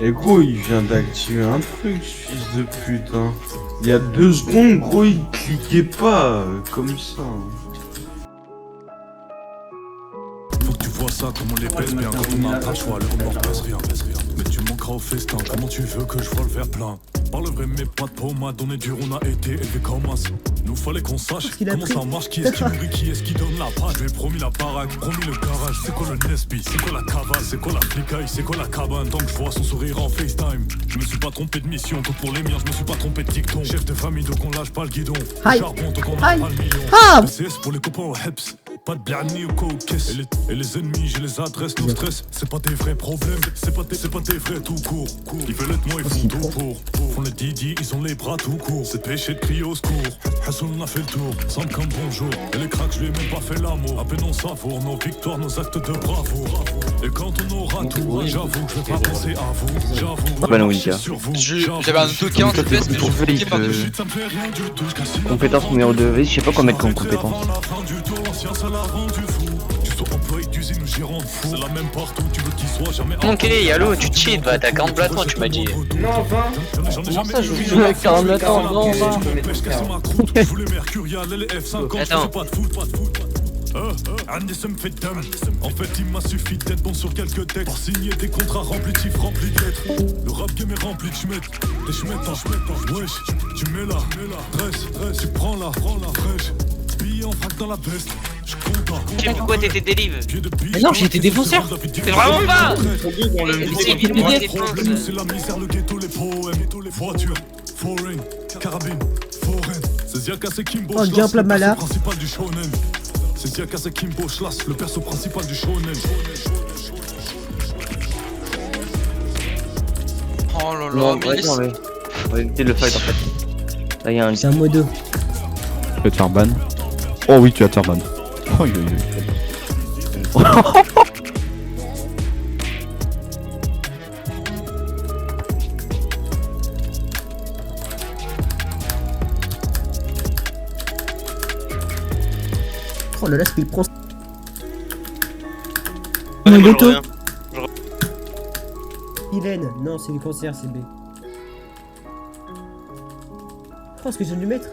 Et gros, il vient d'activer un truc, ce fils de pute. Hein. Il y a 2 secondes, gros, il cliquait pas comme ça. Faut que tu vois ça, comment on les pèse bien. Quand on a pas le choix, le remords pèse rien. Mais tu manqueras au festin, comment tu veux que je vois le verre plein? Par le vrai, mais pas de pommade, on est dur, on a été élevé comme as. Nous fallait qu'on sache comment ça marche, qui est-ce qui nourrit, qui est-ce qui donne la page. J'ai promis la baraque, promis le garage. C'est quoi le Nesby, c'est quoi la cavale, c'est quoi la flicaille, c'est quoi la cabane. Tant que je vois son sourire en FaceTime. Je me suis pas trompé de mission, tout pour les miens, je me suis pas trompé de dicton. Chef de famille, donc on lâche pas le guidon. Charbon, donc on a pas le million. CS pour les copains au Heps. Pas de blani ou quoi au caisse. Et les ennemis, je les adresse, nos stress. C'est pas des vrais problèmes, c'est pas des vrais tout court. Ils veulent être moi, ils font tout pour. Font les Didi, ils ont les bras tout courts. C'est péché de crier au secours. Hassoul on a fait le tour, sans comme bonjour. Et les cracks, je lui ai même pas fait l'amour. À peine on savoure nos victoires, nos actes de bravoure. Et quand on aura tout, j'avoue que je vais pas penser à vous. J'avoue, sur vous. J'avais un auto 40 FPS, mais je suis piqué par dessus. Compétence numéro 2, vas-y, je sais pas quoi mettre comme compétence. Ok, Yalo, tu cheat, bah t'as 40 blatons, tu m'as dit. Non, 20. Comment ça, je joue avec 40 blatons? Non, va. Attends. En fait, il m'a suffi d'être bon sur quelques textes pour signer des contrats remplis de chiffres, remplis de lettres. Le rap game est rempli de schmettes, des schmettes, wesh, tu mets la, dresse, tu prends la, fraîche, billet en frac dans la veste. Je sais pourquoi t'étais dérive. Mais non, j'ai été défonceur. C'est vraiment pas. C'est la misère, le ghetto, les poèmes, les voitures, foreign, carabine, foreign. C'est Ziaka, c'est Kimbo, Oh, bien plat malade. principal du shonen. C'est Ziaka, c'est Kimbo, Schlass, le perso principal du shonen. Oh là là, Non, mais ouais, non, mais. On va éviter le fight en fait. Là, il y a un. C'est un modo. Tu vas te faire ban. Oh oui, tu vas te faire ban. Oh, oui, oui. Oh là là, ce qu'il prend. Mon moto. Hélène. Non, c'est le cancer, c'est B. Oh, ce que je viens de lui mettre.